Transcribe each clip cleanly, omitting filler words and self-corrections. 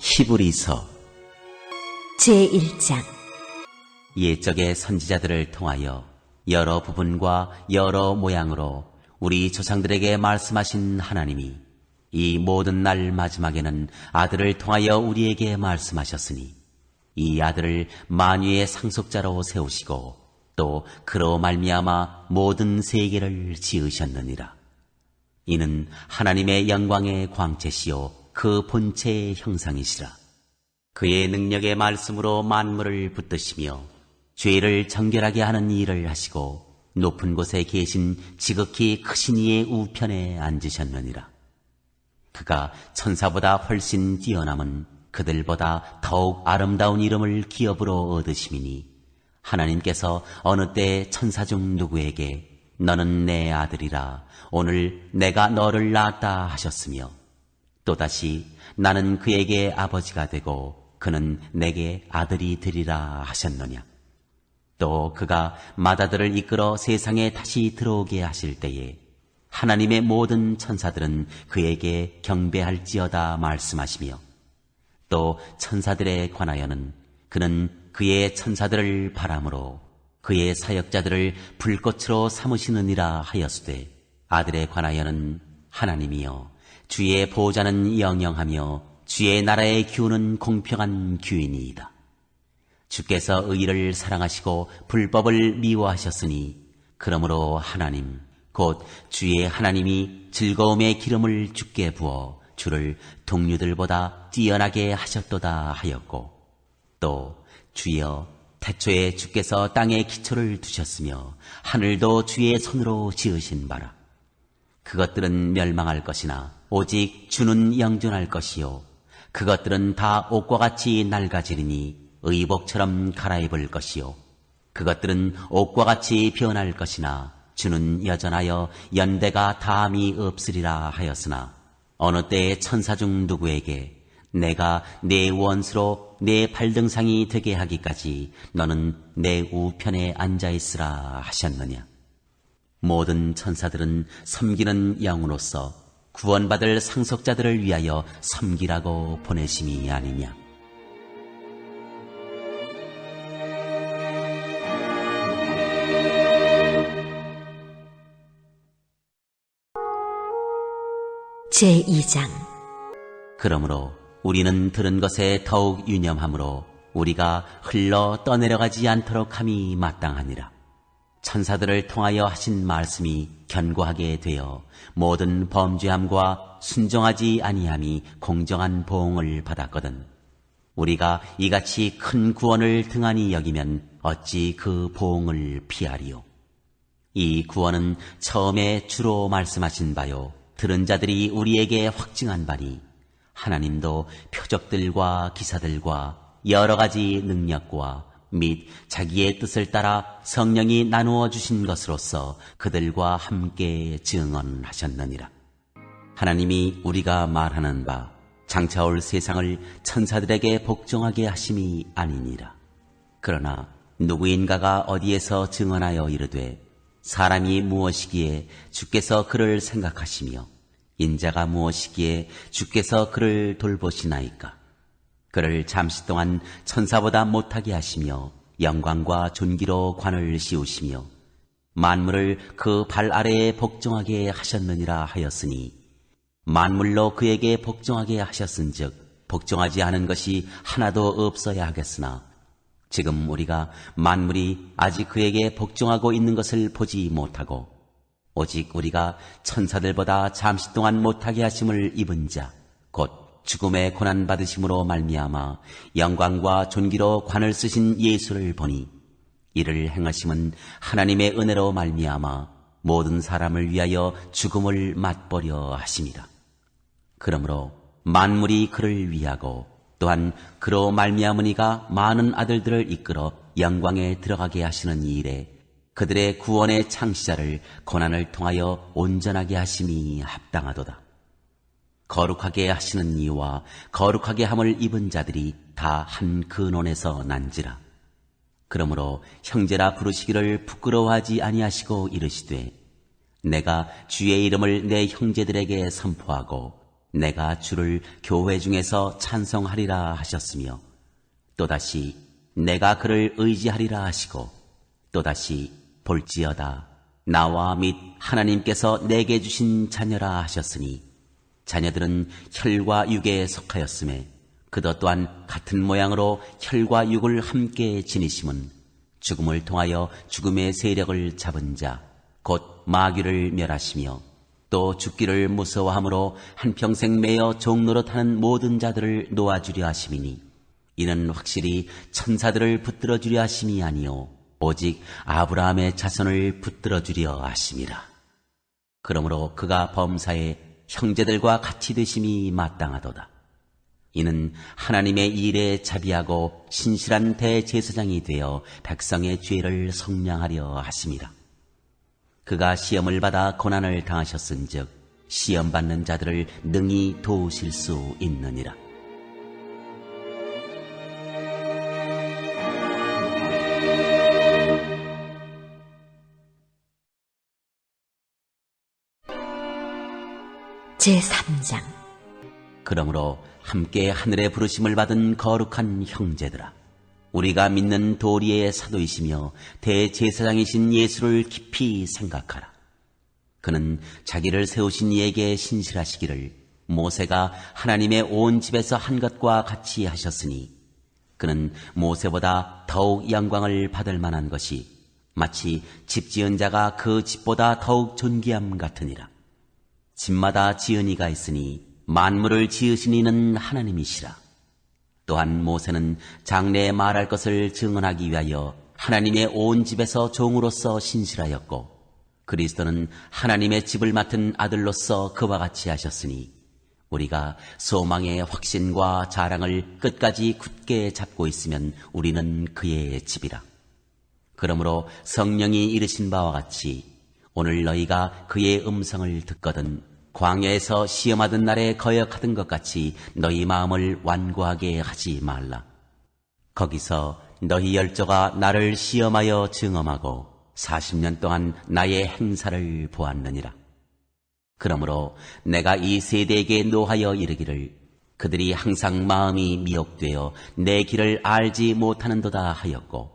히브리서 제1장. 옛적의 선지자들을 통하여 여러 부분과 여러 모양으로 우리 조상들에게 말씀하신 하나님이 이 모든 날 마지막에는 아들을 통하여 우리에게 말씀하셨으니 이 아들을 만유의 상속자로 세우시고 또 그로 말미암아 모든 세계를 지으셨느니라. 이는 하나님의 영광의 광채시요 그 본체의 형상이시라. 그의 능력의 말씀으로 만물을 붙드시며 죄를 정결하게 하는 일을 하시고 높은 곳에 계신 지극히 크신 이의 우편에 앉으셨느니라. 그가 천사보다 훨씬 뛰어남은 그들보다 더욱 아름다운 이름을 기업으로 얻으심이니 하나님께서 어느 때 천사 중 누구에게 너는 내 아들이라 오늘 내가 너를 낳았다 하셨으며 또다시 나는 그에게 아버지가 되고 그는 내게 아들이 되리라 하셨느냐. 또 그가 맏아들을 이끌어 세상에 다시 들어오게 하실 때에 하나님의 모든 천사들은 그에게 경배할지어다 말씀하시며 또 천사들에 관하여는 그는 그의 천사들을 바람으로 그의 사역자들을 불꽃으로 삼으시느니라 하였으되 아들에 관하여는 하나님이여 주의 보호자는 영영하며 주의 나라의 기운은 공평한 규인이이다. 주께서 의를 사랑하시고 불법을 미워하셨으니 그러므로 하나님 곧 주의 하나님이 즐거움의 기름을 주께 부어 주를 동류들보다 뛰어나게 하셨도다 하였고 또 주여 태초에 주께서 땅에 기초를 두셨으며 하늘도 주의 손으로 지으신 바라. 그것들은 멸망할 것이나 오직 주는 영존할 것이요 그것들은 다 옷과 같이 낡아지리니 의복처럼 갈아입을 것이요 그것들은 옷과 같이 변할 것이나 주는 여전하여 연대가 다함이 없으리라 하였으나 어느 때의 천사 중 누구에게 내가 내 원수로 내 발등상이 되게 하기까지 너는 내 우편에 앉아있으라 하셨느냐. 모든 천사들은 섬기는 영으로서 구원받을 상속자들을 위하여 섬기라고 보내심이 아니냐. 제2장. 그러므로 우리는 들은 것에 더욱 유념하므로 우리가 흘러 떠내려가지 않도록 함이 마땅하니라. 천사들을 통하여 하신 말씀이 견고하게 되어 모든 범죄함과 순종하지 아니함이 공정한 보응을 받았거든. 우리가 이같이 큰 구원을 등한히 여기면 어찌 그 보응을 피하리요. 이 구원은 처음에 주로 말씀하신 바요 들은 자들이 우리에게 확증한 바니 하나님도 표적들과 기사들과 여러 가지 능력과 및 자기의 뜻을 따라 성령이 나누어 주신 것으로서 그들과 함께 증언하셨느니라. 하나님이 우리가 말하는 바 장차올 세상을 천사들에게 복종하게 하심이 아니니라. 그러나 누구인가가 어디에서 증언하여 이르되 사람이 무엇이기에 주께서 그를 생각하시며 인자가 무엇이기에 주께서 그를 돌보시나이까. 그를 잠시 동안 천사보다 못하게 하시며 영광과 존귀로 관을 씌우시며 만물을 그 발 아래에 복종하게 하셨느니라 하였으니 만물로 그에게 복종하게 하셨은즉 복종하지 않은 것이 하나도 없어야 하겠으나 지금 우리가 만물이 아직 그에게 복종하고 있는 것을 보지 못하고 오직 우리가 천사들보다 잠시 동안 못하게 하심을 입은 자 곧 죽음의 고난받으심으로 말미암아 영광과 존귀로 관을 쓰신 예수를 보니 이를 행하심은 하나님의 은혜로 말미암아 모든 사람을 위하여 죽음을 맛보려 하심이라. 그러므로 만물이 그를 위하고 또한 그로 말미암으니가 많은 아들들을 이끌어 영광에 들어가게 하시는 이 일에 그들의 구원의 창시자를 고난을 통하여 온전하게 하심이 합당하도다. 거룩하게 하시는 이와 거룩하게 함을 입은 자들이 다 한 근원에서 난지라. 그러므로 형제라 부르시기를 부끄러워하지 아니하시고 이르시되 내가 주의 이름을 내 형제들에게 선포하고 내가 주를 교회 중에서 찬송하리라 하셨으며 또다시 내가 그를 의지하리라 하시고 또다시 볼지어다 나와 및 하나님께서 내게 주신 자녀라 하셨으니 자녀들은 혈과 육에 속하였음에 그것 또한 같은 모양으로 혈과 육을 함께 지니심은 죽음을 통하여 죽음의 세력을 잡은 자 곧 마귀를 멸하시며 또 죽기를 무서워함으로 한평생 매여 종노릇하는 모든 자들을 놓아주려 하심이니 이는 확실히 천사들을 붙들어 주려 하심이 아니요 오직 아브라함의 자손을 붙들어 주려 하심이라. 그러므로 그가 범사에 형제들과 같이 되심이 마땅하도다. 이는 하나님의 일에 자비하고 신실한 대제사장이 되어 백성의 죄를 속량하려 하심이라. 그가 시험을 받아 고난을 당하셨은즉 시험받는 자들을 능히 도우실 수 있느니라. 제3장. 그러므로 함께 하늘의 부르심을 받은 거룩한 형제들아, 우리가 믿는 도리의 사도이시며 대제사장이신 예수를 깊이 생각하라. 그는 자기를 세우신 이에게 신실하시기를 모세가 하나님의 온 집에서 한 것과 같이 하셨으니 그는 모세보다 더욱 영광을 받을 만한 것이 마치 집 지은 자가 그 집보다 더욱 존귀함 같으니라. 집마다 지은 이가 있으니 만물을 지으신 이는 하나님이시라. 또한 모세는 장래에 말할 것을 증언하기 위하여 하나님의 온 집에서 종으로서 신실하였고 그리스도는 하나님의 집을 맡은 아들로서 그와 같이 하셨으니 우리가 소망의 확신과 자랑을 끝까지 굳게 잡고 있으면 우리는 그의 집이라. 그러므로 성령이 이르신 바와 같이 오늘 너희가 그의 음성을 듣거든 광야에서 시험하던 날에 거역하던 것 같이 너희 마음을 완고하게 하지 말라. 거기서 너희 열조가 나를 시험하여 증험하고 40년 동안 나의 행사를 보았느니라. 그러므로 내가 이 세대에게 노하여 이르기를 그들이 항상 마음이 미혹되어 내 길을 알지 못하는도다 하였고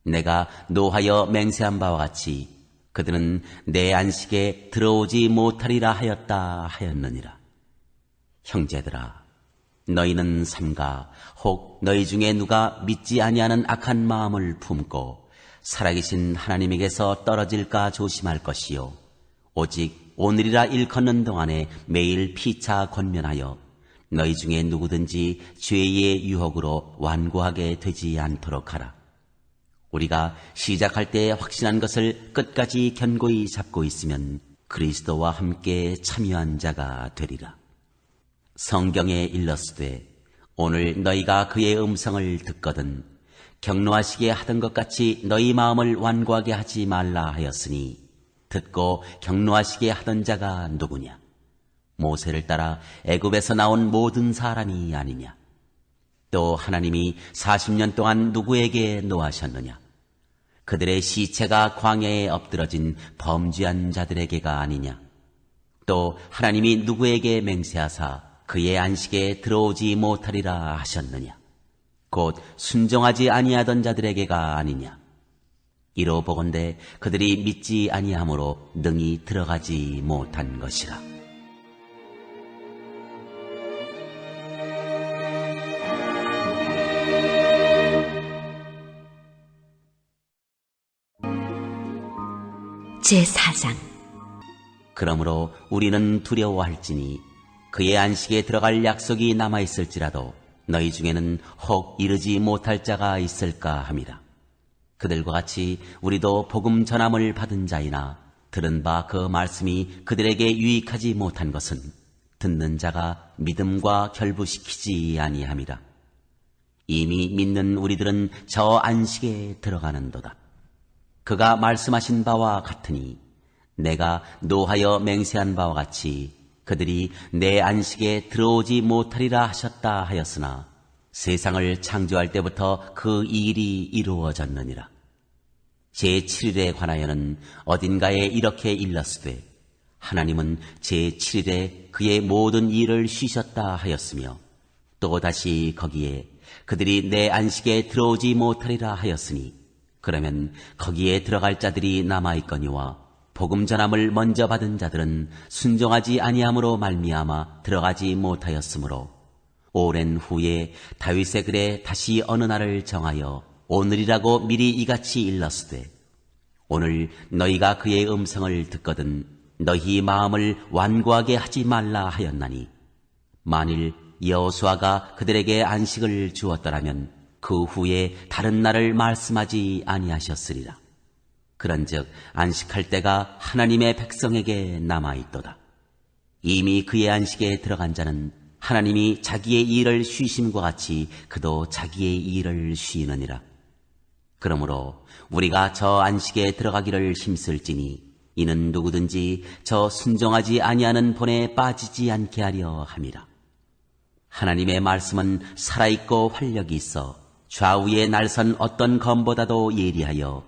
내가 노하여 맹세한 바와 같이 그들은 내 안식에 들어오지 못하리라 하였다 하였느니라. 형제들아, 너희는 삼가 혹 너희 중에 누가 믿지 아니하는 악한 마음을 품고 살아계신 하나님에게서 떨어질까 조심할 것이요 오직 오늘이라 일컫는 동안에 매일 피차 권면하여 너희 중에 누구든지 죄의 유혹으로 완고하게 되지 않도록 하라. 우리가 시작할 때 확신한 것을 끝까지 견고히 잡고 있으면 그리스도와 함께 참여한 자가 되리라. 성경에 일렀으되 오늘 너희가 그의 음성을 듣거든 격노하시게 하던 것 같이 너희 마음을 완고하게 하지 말라 하였으니 듣고 격노하시게 하던 자가 누구냐? 모세를 따라 애굽에서 나온 모든 사람이 아니냐? 또 하나님이 40년 동안 누구에게 노하셨느냐? 그들의 시체가 광야에 엎드러진 범죄한 자들에게가 아니냐? 또 하나님이 누구에게 맹세하사 그의 안식에 들어오지 못하리라 하셨느냐? 곧 순종하지 아니하던 자들에게가 아니냐? 이로 보건대 그들이 믿지 아니하므로 능히 들어가지 못한 것이라. 제4장. 그러므로 우리는 두려워할지니 그의 안식에 들어갈 약속이 남아있을지라도 너희 중에는 혹 이르지 못할 자가 있을까 함이라. 그들과 같이 우리도 복음 전함을 받은 자이나 들은 바 그 말씀이 그들에게 유익하지 못한 것은 듣는 자가 믿음과 결부시키지 아니함이라. 이미 믿는 우리들은 저 안식에 들어가는도다. 그가 말씀하신 바와 같으니 내가 노하여 맹세한 바와 같이 그들이 내 안식에 들어오지 못하리라 하셨다 하였으나 세상을 창조할 때부터 그 일이 이루어졌느니라. 제7일에 관하여는 어딘가에 이렇게 일렀으되 하나님은 제7일에 그의 모든 일을 쉬셨다 하였으며 또다시 거기에 그들이 내 안식에 들어오지 못하리라 하였으니 그러면 거기에 들어갈 자들이 남아있거니와 복음 전함을 먼저 받은 자들은 순종하지 아니함으로 말미암아 들어가지 못하였으므로 오랜 후에 다윗의 글에 다시 어느 날을 정하여 오늘이라고 미리 이같이 일렀으되 오늘 너희가 그의 음성을 듣거든 너희 마음을 완고하게 하지 말라 하였나니 만일 여호수아가 그들에게 안식을 주었더라면 그 후에 다른 날을 말씀하지 아니하셨으리라. 그런즉 안식할 때가 하나님의 백성에게 남아있도다. 이미 그의 안식에 들어간 자는 하나님이 자기의 일을 쉬심과 같이 그도 자기의 일을 쉬느니라. 그러므로 우리가 저 안식에 들어가기를 힘쓸지니 이는 누구든지 저 순종하지 아니하는 본에 빠지지 않게 하려 함이라. 하나님의 말씀은 살아있고 활력이 있어 좌우에 날선 어떤 검보다도 예리하여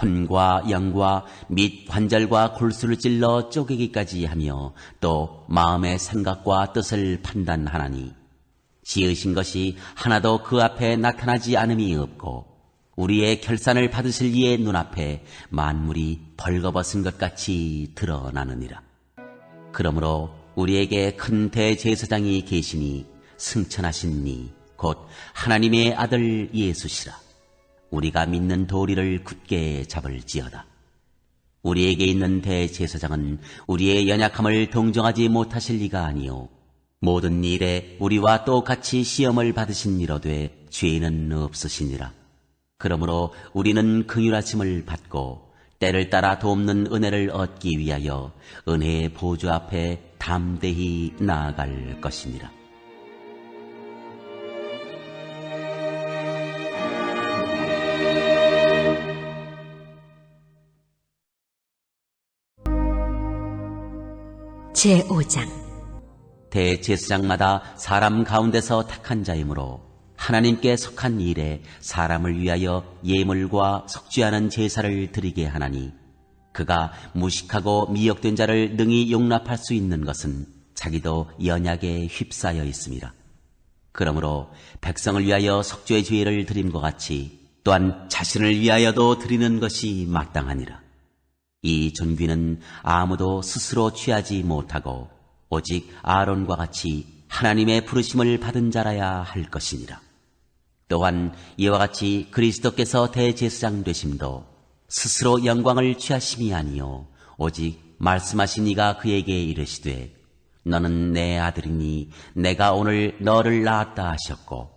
혼과 영과 및 관절과 골수를 찔러 쪼개기까지 하며 또 마음의 생각과 뜻을 판단하나니 지으신 것이 하나도 그 앞에 나타나지 않음이 없고 우리의 결산을 받으실 이의 눈앞에 만물이 벌거벗은 것 같이 드러나느니라. 그러므로 우리에게 큰 대제사장이 계시니 승천하신 이 곧 하나님의 아들 예수시라. 우리가 믿는 도리를 굳게 잡을지어다. 우리에게 있는 대제사장은 우리의 연약함을 동정하지 못하실 리가 아니요 모든 일에 우리와 똑같이 시험을 받으신 이로되 죄는 없으시니라. 그러므로 우리는 긍휼하심을 받고 때를 따라 돕는 은혜를 얻기 위하여 은혜의 보좌 앞에 담대히 나아갈 것이니라. 제5장 대제사장마다 사람 가운데서 택한 자이므로 하나님께 속한 일에 사람을 위하여 예물과 속죄하는 제사를 드리게 하나니 그가 무식하고 미혹된 자를 능히 용납할 수 있는 것은 자기도 연약에 휩싸여 있음이라. 그러므로 백성을 위하여 속죄의 죄를 드림과 같이 또한 자신을 위하여도 드리는 것이 마땅하니라. 이 존귀는 아무도 스스로 취하지 못하고 오직 아론과 같이 하나님의 부르심을 받은 자라야 할 것이니라. 또한 이와 같이 그리스도께서 대제사장 되심도 스스로 영광을 취하심이 아니요 오직 말씀하신 이가 그에게 이르시되 너는 내 아들이니 내가 오늘 너를 낳았다 하셨고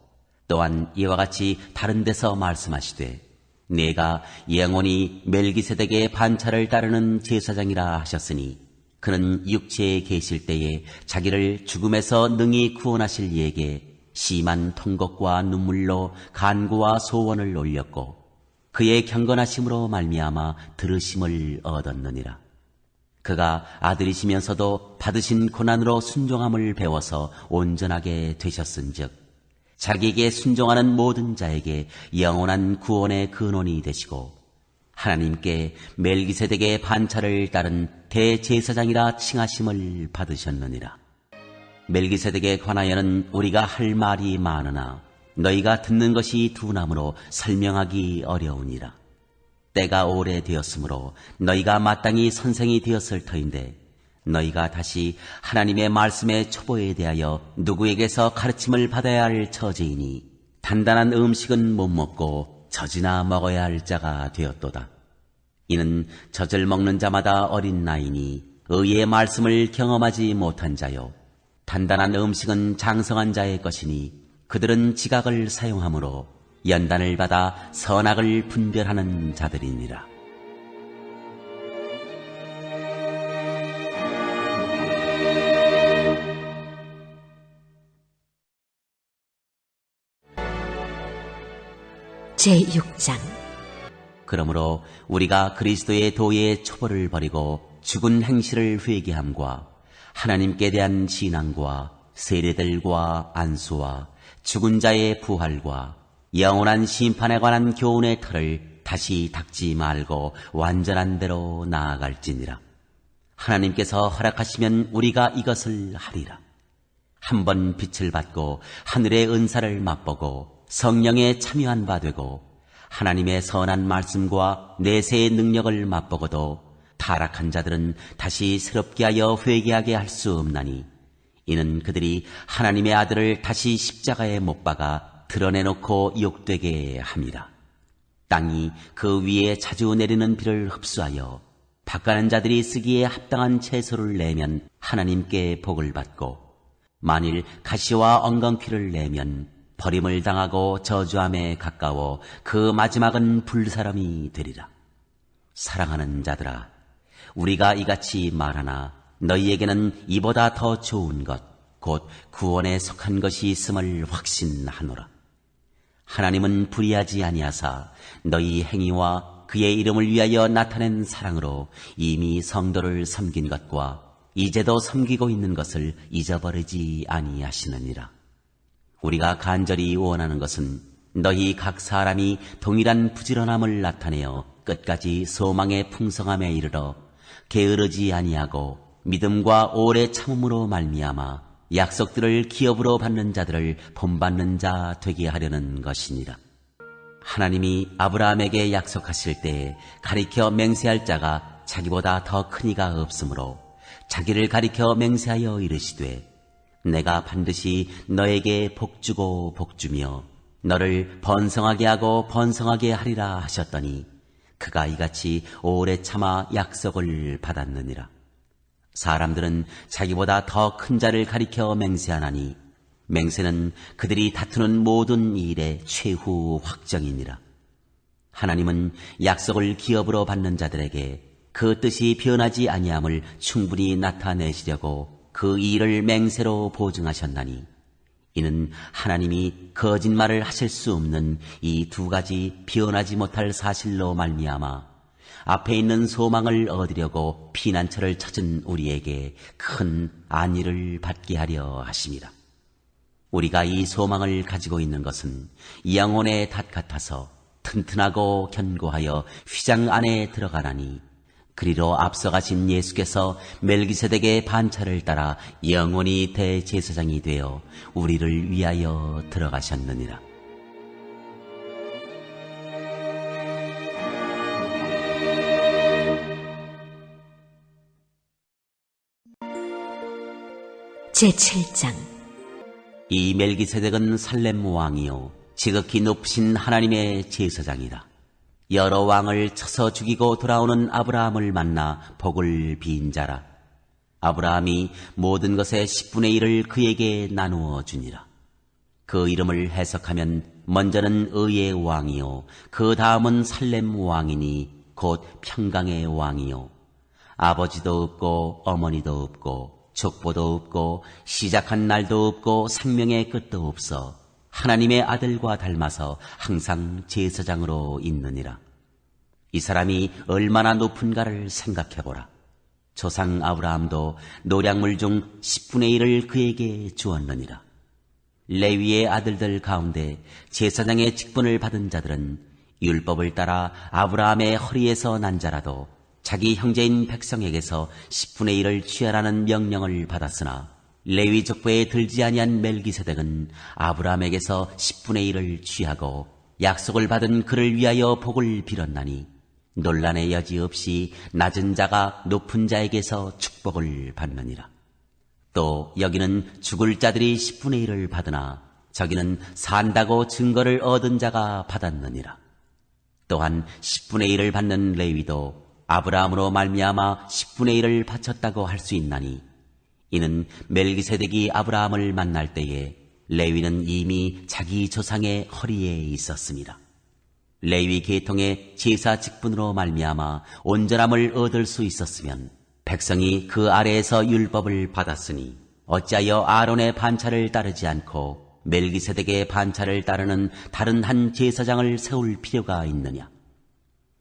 또한 이와 같이 다른 데서 말씀하시되 내가 영원히 멜기세덱의 반차를 따르는 제사장이라 하셨으니 그는 육체에 계실 때에 자기를 죽음에서 능히 구원하실 이에게 심한 통곡과 눈물로 간구와 소원을 올렸고 그의 경건하심으로 말미암아 들으심을 얻었느니라. 그가 아들이시면서도 받으신 고난으로 순종함을 배워서 온전하게 되셨은즉 자기에게 순종하는 모든 자에게 영원한 구원의 근원이 되시고 하나님께 멜기세덱의 반차를 따른 대제사장이라 칭하심을 받으셨느니라. 멜기세덱에 관하여는 우리가 할 말이 많으나 너희가 듣는 것이 둔하므로 설명하기 어려우니라. 때가 오래되었으므로 너희가 마땅히 선생이 되었을 터인데 너희가 다시 하나님의 말씀의 초보에 대하여 누구에게서 가르침을 받아야 할 처지이니 단단한 음식은 못 먹고 젖이나 먹어야 할 자가 되었도다. 이는 젖을 먹는 자마다 어린 나이니 의의 말씀을 경험하지 못한 자요 단단한 음식은 장성한 자의 것이니 그들은 지각을 사용하므로 연단을 받아 선악을 분별하는 자들이니라. 제6장 그러므로 우리가 그리스도의 도의 초보를 버리고 죽은 행실을 회개함과 하나님께 대한 신앙과 세례들과 안수와 죽은 자의 부활과 영원한 심판에 관한 교훈의 틀을 다시 닦지 말고 완전한 대로 나아갈지니라. 하나님께서 허락하시면 우리가 이것을 하리라. 한번 빛을 받고 하늘의 은사를 맛보고 성령에 참여한 바 되고 하나님의 선한 말씀과 내세의 능력을 맛보고도 타락한 자들은 다시 새롭게 하여 회개하게 할 수 없나니 이는 그들이 하나님의 아들을 다시 십자가에 못 박아 드러내놓고 욕되게 함이라. 땅이 그 위에 자주 내리는 비를 흡수하여 밭가는 자들이 쓰기에 합당한 채소를 내면 하나님께 복을 받고 만일 가시와 엉겅퀴를 내면 버림을 당하고 저주함에 가까워 그 마지막은 불사람이 되리라. 사랑하는 자들아, 우리가 이같이 말하나 너희에게는 이보다 더 좋은 것, 곧 구원에 속한 것이 있음을 확신하노라. 하나님은 불의하지 아니하사 너희 행위와 그의 이름을 위하여 나타낸 사랑으로 이미 성도를 섬긴 것과 이제도 섬기고 있는 것을 잊어버리지 아니하시느니라. 우리가 간절히 원하는 것은 너희 각 사람이 동일한 부지런함을 나타내어 끝까지 소망의 풍성함에 이르러 게으르지 아니하고 믿음과 오래 참음으로 말미암아 약속들을 기업으로 받는 자들을 본받는 자 되게 하려는 것이니라. 하나님이 아브라함에게 약속하실 때에 가리켜 맹세할 자가 자기보다 더 큰 이가 없으므로 자기를 가리켜 맹세하여 이르시되 내가 반드시 너에게 복주고 복주며 너를 번성하게 하고 번성하게 하리라 하셨더니 그가 이같이 오래 참아 약속을 받았느니라. 사람들은 자기보다 더 큰 자를 가리켜 맹세하나니 맹세는 그들이 다투는 모든 일의 최후 확정이니라. 하나님은 약속을 기업으로 받는 자들에게 그 뜻이 변하지 아니함을 충분히 나타내시려고 그 일을 맹세로 보증하셨나니 이는 하나님이 거짓말을 하실 수 없는 이 두 가지 변하지 못할 사실로 말미암아 앞에 있는 소망을 얻으려고 피난처를 찾은 우리에게 큰 안위를 받게 하려 하심이라. 우리가 이 소망을 가지고 있는 것은 영혼의 닷 같아서 튼튼하고 견고하여 휘장 안에 들어가나니 그리로 앞서가신 예수께서 멜기세덱의 반차를 따라 영원히 대제사장이 되어 우리를 위하여 들어가셨느니라. 제7장. 이 멜기세덱은 살렘 왕이요 지극히 높으신 하나님의 제사장이다. 여러 왕을 쳐서 죽이고 돌아오는 아브라함을 만나 복을 빈 자라. 아브라함이 모든 것의 10분의 1을 그에게 나누어 주니라. 그 이름을 해석하면 먼저는 의의 왕이요 그 다음은 살렘 왕이니 곧 평강의 왕이요 아버지도 없고 어머니도 없고 족보도 없고 시작한 날도 없고 생명의 끝도 없어 하나님의 아들과 닮아서 항상 제사장으로 있느니라. 이 사람이 얼마나 높은가를 생각해보라. 조상 아브라함도 노량물 중 10분의 1을 그에게 주었느니라. 레위의 아들들 가운데 제사장의 직분을 받은 자들은 율법을 따라 아브라함의 허리에서 난 자라도 자기 형제인 백성에게서 10분의 1을 취하라는 명령을 받았으나 레위 족보에 들지 아니한 멜기세덱은 아브라함에게서 10분의 1을 취하고 약속을 받은 그를 위하여 복을 빌었나니 논란의 여지 없이 낮은 자가 높은 자에게서 축복을 받느니라. 또 여기는 죽을 자들이 10분의 1을 받으나 저기는 산다고 증거를 얻은 자가 받았느니라. 또한 10분의 1을 받는 레위도 아브라함으로 말미암아 10분의 1을 바쳤다고 할 수 있나니 이는 멜기세덱이 아브라함을 만날 때에 레위는 이미 자기 조상의 허리에 있었습니다. 레위 계통의 제사 직분으로 말미암아 온전함을 얻을 수 있었으면 백성이 그 아래에서 율법을 받았으니 어찌하여 아론의 반차를 따르지 않고 멜기세덱의 반차를 따르는 다른 한 제사장을 세울 필요가 있느냐.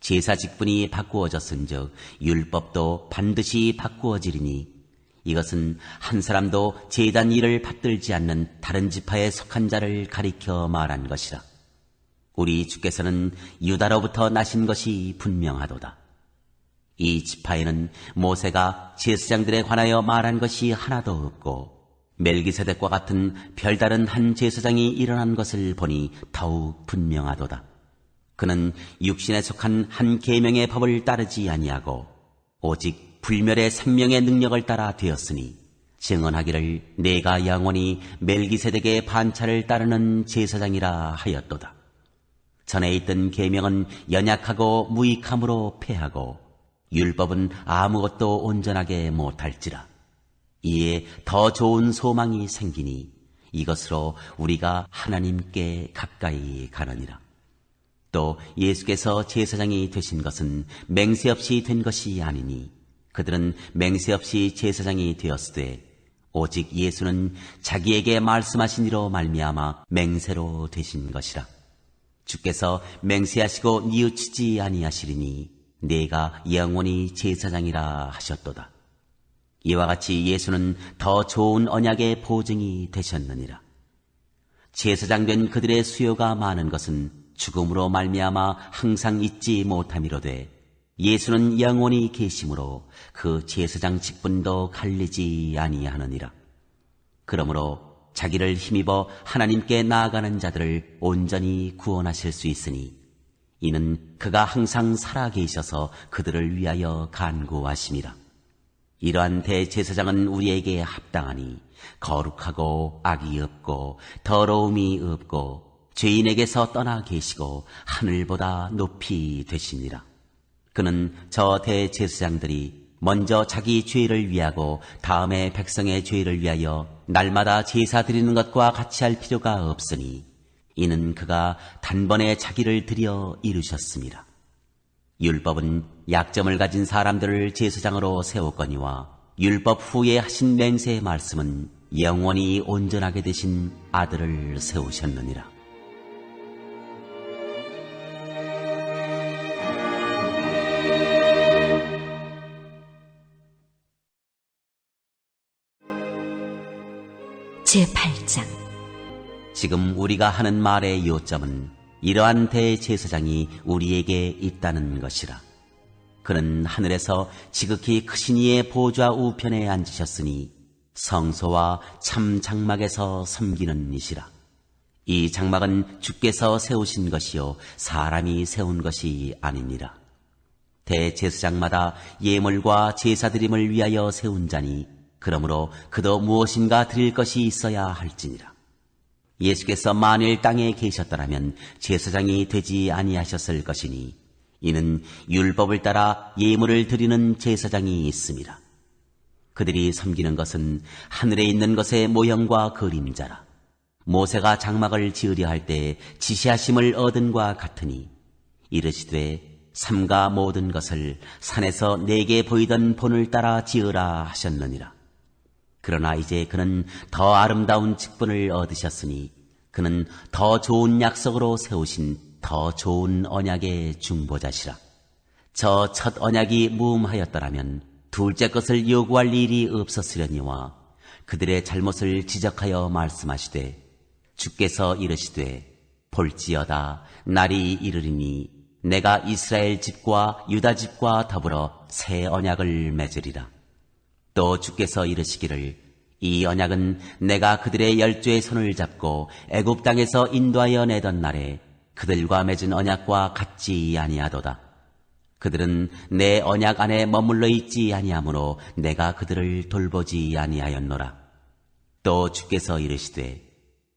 제사 직분이 바꾸어졌은즉 율법도 반드시 바꾸어지리니 이것은 한 사람도 제단 일을 받들지 않는 다른 지파에 속한 자를 가리켜 말한 것이라. 우리 주께서는 유다로부터 나신 것이 분명하도다. 이 지파에는 모세가 제사장들에 관하여 말한 것이 하나도 없고 멜기세덱과 같은 별다른 한 제사장이 일어난 것을 보니 더욱 분명하도다. 그는 육신에 속한 한 계명의 법을 따르지 아니하고 오직 불멸의 생명의 능력을 따라 되었으니 증언하기를 내가 영원히 멜기세덱의 반차를 따르는 제사장이라 하였도다. 전에 있던 계명은 연약하고 무익함으로 패하고 율법은 아무것도 온전하게 못할지라. 이에 더 좋은 소망이 생기니 이것으로 우리가 하나님께 가까이 가느니라. 또 예수께서 제사장이 되신 것은 맹세 없이 된 것이 아니니 그들은 맹세 없이 제사장이 되었으되 오직 예수는 자기에게 말씀하신 이로 말미암아 맹세로 되신 것이라. 주께서 맹세하시고 뉘우치지 아니하시리니 내가 영원히 제사장이라 하셨도다. 이와 같이 예수는 더 좋은 언약의 보증이 되셨느니라. 제사장 된 그들의 수요가 많은 것은 죽음으로 말미암아 항상 잊지 못함이로되 예수는 영원히 계심으로 그 제사장 직분도 갈리지 아니하느니라. 그러므로 자기를 힘입어 하나님께 나아가는 자들을 온전히 구원하실 수 있으니 이는 그가 항상 살아계셔서 그들을 위하여 간구하심이라. 이러한 대제사장은 우리에게 합당하니 거룩하고 악이 없고 더러움이 없고 죄인에게서 떠나 계시고 하늘보다 높이 되시니라. 그는 저 대제사장들이 먼저 자기 죄를 위하고 다음에 백성의 죄를 위하여 날마다 제사 드리는 것과 같이 할 필요가 없으니 이는 그가 단번에 자기를 드려 이루셨습니다. 율법은 약점을 가진 사람들을 제사장으로 세웠거니와 율법 후에 하신 맹세의 말씀은 영원히 온전하게 되신 아들을 세우셨느니라. 제8장 지금 우리가 하는 말의 요점은 이러한 대제사장이 우리에게 있다는 것이라. 그는 하늘에서 지극히 크신 이의 보좌 우편에 앉으셨으니 성소와 참 장막에서 섬기는 이시라. 이 장막은 주께서 세우신 것이요 사람이 세운 것이 아니니라. 대제사장마다 예물과 제사드림을 위하여 세운 자니 그러므로 그도 무엇인가 드릴 것이 있어야 할지니라. 예수께서 만일 땅에 계셨더라면 제사장이 되지 아니하셨을 것이니 이는 율법을 따라 예물을 드리는 제사장이 있음이라. 그들이 섬기는 것은 하늘에 있는 것의 모형과 그림자라. 모세가 장막을 지으려 할 때 지시하심을 얻은과 같으니 이르시되 삼가 모든 것을 산에서 내게 보이던 본을 따라 지으라 하셨느니라. 그러나 이제 그는 더 아름다운 직분을 얻으셨으니 그는 더 좋은 약속으로 세우신 더 좋은 언약의 중보자시라. 저 첫 언약이 무음하였더라면 둘째 것을 요구할 일이 없었으려니와 그들의 잘못을 지적하여 말씀하시되 주께서 이르시되 볼지어다 날이 이르리니 내가 이스라엘 집과 유다 집과 더불어 새 언약을 맺으리라. 또 주께서 이르시기를 이 언약은 내가 그들의 열조의 손을 잡고 애굽 땅에서 인도하여 내던 날에 그들과 맺은 언약과 같지 아니하도다. 그들은 내 언약 안에 머물러 있지 아니하므로 내가 그들을 돌보지 아니하였노라. 또 주께서 이르시되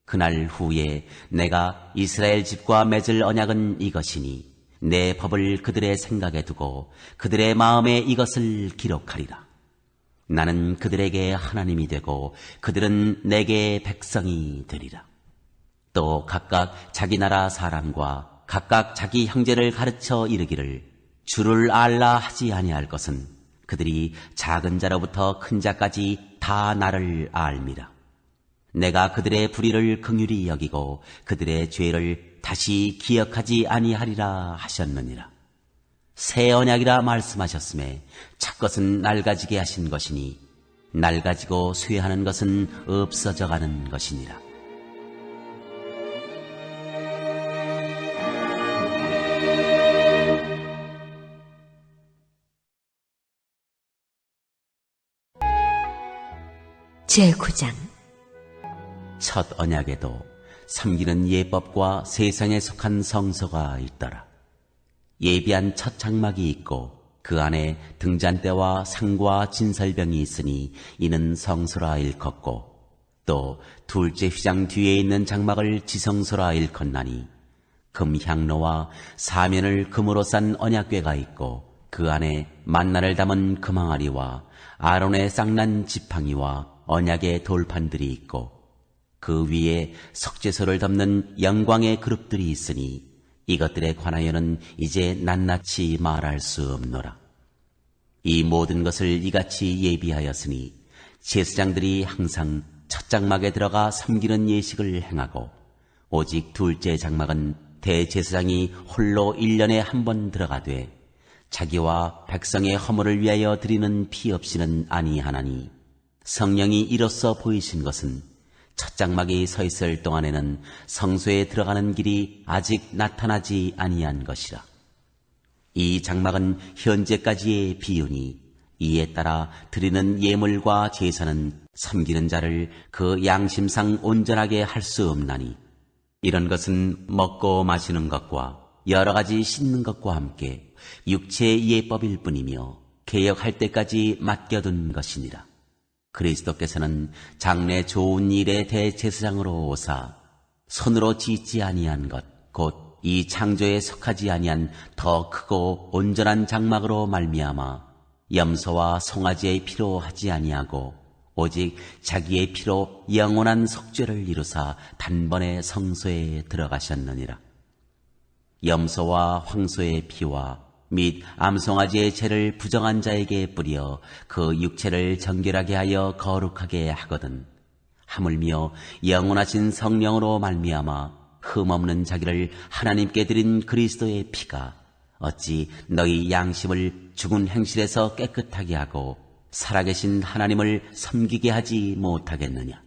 그날 후에 내가 이스라엘 집과 맺을 언약은 이것이니 내 법을 그들의 생각에 두고 그들의 마음에 이것을 기록하리라. 나는 그들에게 하나님이 되고 그들은 내게 백성이 되리라. 또 각각 자기 나라 사람과 각각 자기 형제를 가르쳐 이르기를 주를 알라 하지 아니할 것은 그들이 작은 자로부터 큰 자까지 다 나를 알미라. 내가 그들의 불의를 긍휼히 여기고 그들의 죄를 다시 기억하지 아니하리라 하셨느니라. 새 언약이라 말씀하셨음에 첫것은 낡아지게 하신 것이니 낡아지고 쇠하는 것은 없어져 가는 것이니라. 제9장 첫 언약에도 섬기는 예법과 세상에 속한 성소가 있더라. 예비한 첫 장막이 있고 그 안에 등잔대와 상과 진설병이 있으니 이는 성소라 일컫고, 또 둘째 휘장 뒤에 있는 장막을 지성소라 일컫나니 금향로와 사면을 금으로 싼 언약궤가 있고 그 안에 만나를 담은 금항아리와 아론의 쌍난 지팡이와 언약의 돌판들이 있고 그 위에 석죄소를 덮는 영광의 그룹들이 있으니 이것들에 관하여는 이제 낱낱이 말할 수 없노라. 이 모든 것을 이같이 예비하였으니 제사장들이 항상 첫 장막에 들어가 섬기는 예식을 행하고, 오직 둘째 장막은 대제사장이 홀로 1년에 한 번 들어가되 자기와 백성의 허물을 위하여 드리는 피 없이는 아니하나니, 성령이 이로써 보이신 것은 첫 장막이 서 있을 동안에는 성소에 들어가는 길이 아직 나타나지 아니한 것이라. 이 장막은 현재까지의 비유니 이에 따라 드리는 예물과 제사는 섬기는 자를 그 양심상 온전하게 할 수 없나니, 이런 것은 먹고 마시는 것과 여러 가지 씻는 것과 함께 육체의 예법일 뿐이며 개혁할 때까지 맡겨둔 것이니라. 그리스도께서는 장래 좋은 일의 대제사장으로 오사 손으로 짓지 아니한 것, 곧 이 창조에 속하지 아니한 더 크고 온전한 장막으로 말미암아 염소와 송아지의 피로 하지 아니하고 오직 자기의 피로 영원한 속죄를 이루사 단번에 성소에 들어가셨느니라. 염소와 황소의 피와 및 암송아지의 죄를 부정한 자에게 뿌려 그 육체를 정결하게 하여 거룩하게 하거든, 하물며 영원하신 성령으로 말미암아 흠없는 자기를 하나님께 드린 그리스도의 피가 어찌 너희 양심을 죽은 행실에서 깨끗하게 하고 살아계신 하나님을 섬기게 하지 못하겠느냐.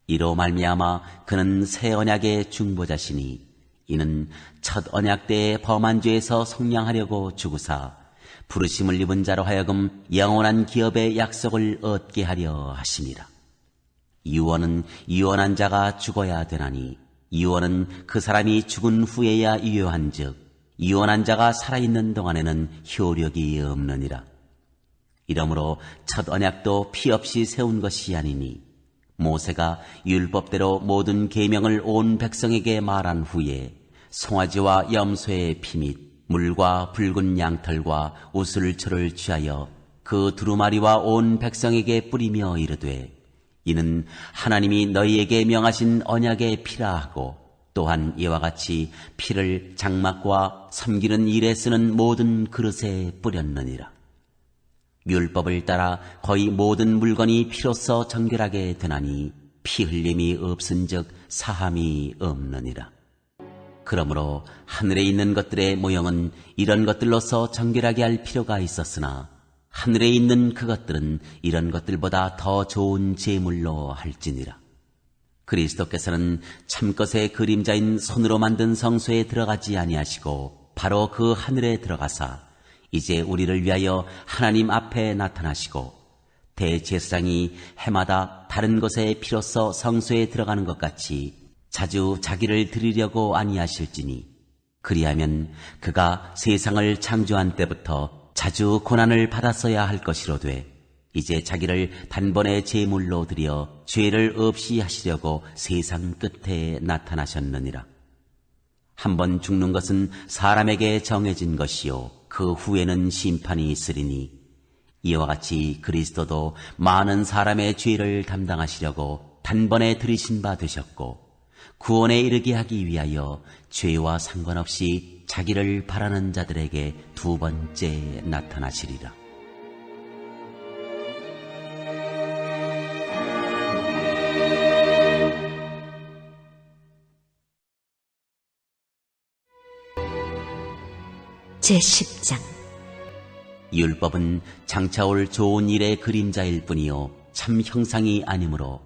이로 말미암아 그는 새 언약의 중보자시니, 이는 첫 언약 때의 범한 죄에서 속량하려고 죽으사 부르심을 입은 자로 하여금 영원한 기업의 약속을 얻게 하려 하심이라. 유언은 유언한 자가 죽어야 되나니 유언은 그 사람이 죽은 후에야 유효한즉 유언한 자가 살아있는 동안에는 효력이 없느니라. 이러므로 첫 언약도 피 없이 세운 것이 아니니 모세가 율법대로 모든 계명을 온 백성에게 말한 후에 송아지와 염소의 피 및 물과 붉은 양털과 우슬초를 취하여 그 두루마리와 온 백성에게 뿌리며 이르되, 이는 하나님이 너희에게 명하신 언약의 피라 하고, 또한 이와 같이 피를 장막과 섬기는 일에 쓰는 모든 그릇에 뿌렸느니라. 율법을 따라 거의 모든 물건이 피로써 정결하게 되나니 피 흘림이 없은즉 사함이 없느니라. 그러므로 하늘에 있는 것들의 모형은 이런 것들로서 정결하게 할 필요가 있었으나 하늘에 있는 그것들은 이런 것들보다 더 좋은 제물로 할지니라. 그리스도께서는 참것의 그림자인 손으로 만든 성소에 들어가지 아니하시고 바로 그 하늘에 들어가사 이제 우리를 위하여 하나님 앞에 나타나시고, 대제사장이 해마다 다른 것의 피로써 성소에 들어가는 것 같이 자주 자기를 드리려고 아니하실지니, 그리하면 그가 세상을 창조한 때부터 자주 고난을 받았어야 할 것이로되 이제 자기를 단번에 제물로 드려 죄를 없이 하시려고 세상 끝에 나타나셨느니라. 한번 죽는 것은 사람에게 정해진 것이요 그 후에는 심판이 있으리니, 이와 같이 그리스도도 많은 사람의 죄를 담당하시려고 단번에 들이신 바 되셨고, 구원에 이르게 하기 위하여 죄와 상관없이 자기를 바라는 자들에게 두 번째 나타나시리라. 제10장 율법은 장차올 좋은 일의 그림자일 뿐이요 참 형상이 아니므로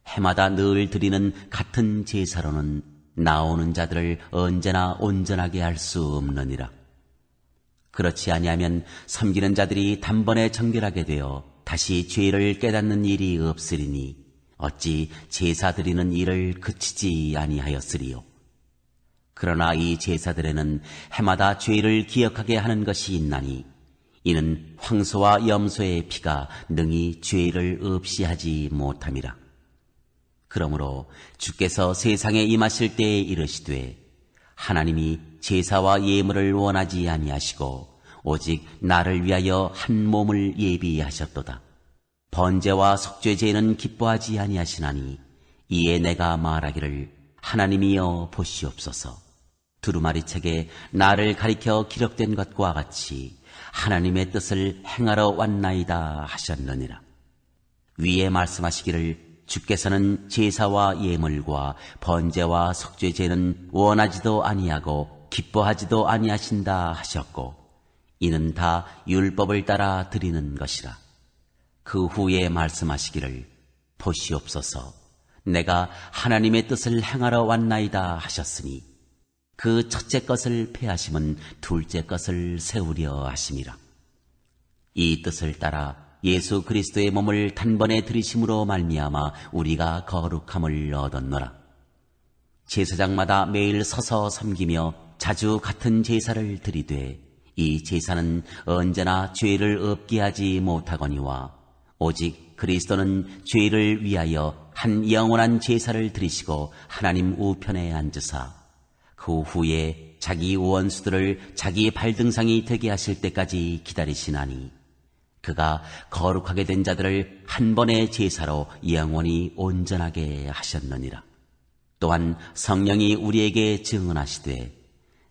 해마다 늘 드리는 같은 제사로는 나오는 자들을 언제나 온전하게 할 수 없느니라. 그렇지 아니하면 섬기는 자들이 단번에 정결하게 되어 다시 죄를 깨닫는 일이 없으리니 어찌 제사 드리는 일을 그치지 아니하였으리요. 그러나 이 제사들에는 해마다 죄를 기억하게 하는 것이 있나니 이는 황소와 염소의 피가 능히 죄를 없이 하지 못함이라. 그러므로 주께서 세상에 임하실 때에 이르시되 하나님이 제사와 예물을 원하지 아니하시고 오직 나를 위하여 한 몸을 예비하셨도다. 번제와 속죄제는 기뻐하지 아니하시나니 이에 내가 말하기를 하나님이여 보시옵소서. 두루마리 책에 나를 가리켜 기록된 것과 같이 하나님의 뜻을 행하러 왔나이다 하셨느니라. 위에 말씀하시기를 주께서는 제사와 예물과 번제와 속죄제는 원하지도 아니하고 기뻐하지도 아니하신다 하셨고 이는 다 율법을 따라 드리는 것이라. 그 후에 말씀하시기를 보시옵소서 내가 하나님의 뜻을 행하러 왔나이다 하셨으니 그 첫째 것을 폐하심은 둘째 것을 세우려 하심이라. 이 뜻을 따라 예수 그리스도의 몸을 단번에 들이심으로 말미암아 우리가 거룩함을 얻었노라. 제사장마다 매일 서서 섬기며 자주 같은 제사를 드리되 이 제사는 언제나 죄를 없게 하지 못하거니와 오직 그리스도는 죄를 위하여 한 영원한 제사를 드리시고 하나님 우편에 앉으사 그 후에 자기 원수들을 자기 발등상이 되게 하실 때까지 기다리시나니 그가 거룩하게 된 자들을 한 번의 제사로 영원히 온전하게 하셨느니라. 또한 성령이 우리에게 증언하시되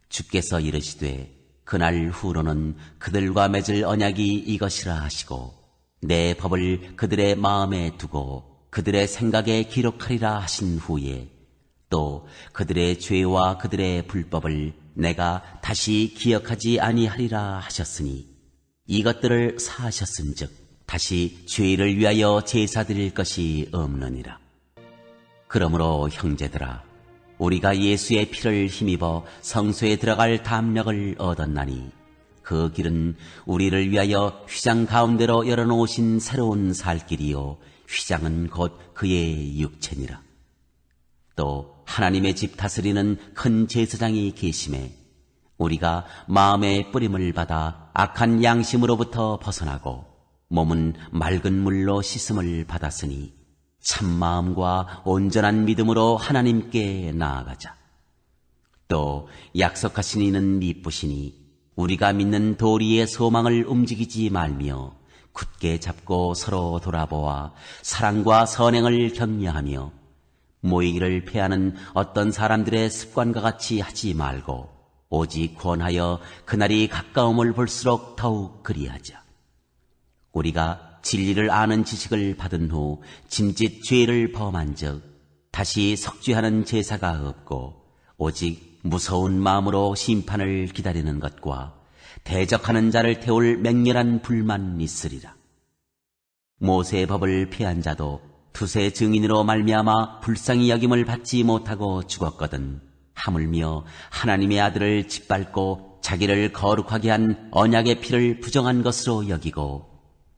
주께서 이르시되 그날 후로는 그들과 맺을 언약이 이것이라 하시고 내 법을 그들의 마음에 두고 그들의 생각에 기록하리라 하신 후에 또 그들의 죄와 그들의 불법을 내가 다시 기억하지 아니하리라 하셨으니 이것들을 사하셨은즉 다시 죄를 위하여 제사 드릴 것이 없느니라. 그러므로 형제들아 우리가 예수의 피를 힘입어 성소에 들어갈 담력을 얻었나니 그 길은 우리를 위하여 휘장 가운데로 열어놓으신 새로운 살 길이요 휘장은 곧 그의 육체니라. 또 하나님의 집 다스리는 큰 제사장이 계심에 우리가 마음의 뿌림을 받아 악한 양심으로부터 벗어나고 몸은 맑은 물로 씻음을 받았으니 참마음과 온전한 믿음으로 하나님께 나아가자. 또 약속하신 이는 미쁘시니 우리가 믿는 도리의 소망을 움직이지 말며 굳게 잡고 서로 돌아보아 사랑과 선행을 격려하며 모이기를 패하는 어떤 사람들의 습관과 같이 하지 말고 오직 권하여 그날이 가까움을 볼수록 더욱 그리하자. 우리가 진리를 아는 지식을 받은 후 짐짓 죄를 범한 적 다시 석죄하는 제사가 없고 오직 무서운 마음으로 심판을 기다리는 것과 대적하는 자를 태울 맹렬한 불만 있으리라. 모세의 법을 피한 자도 두세 증인으로 말미암아 불쌍히 여김을 받지 못하고 죽었거든 하물며 하나님의 아들을 짓밟고 자기를 거룩하게 한 언약의 피를 부정한 것으로 여기고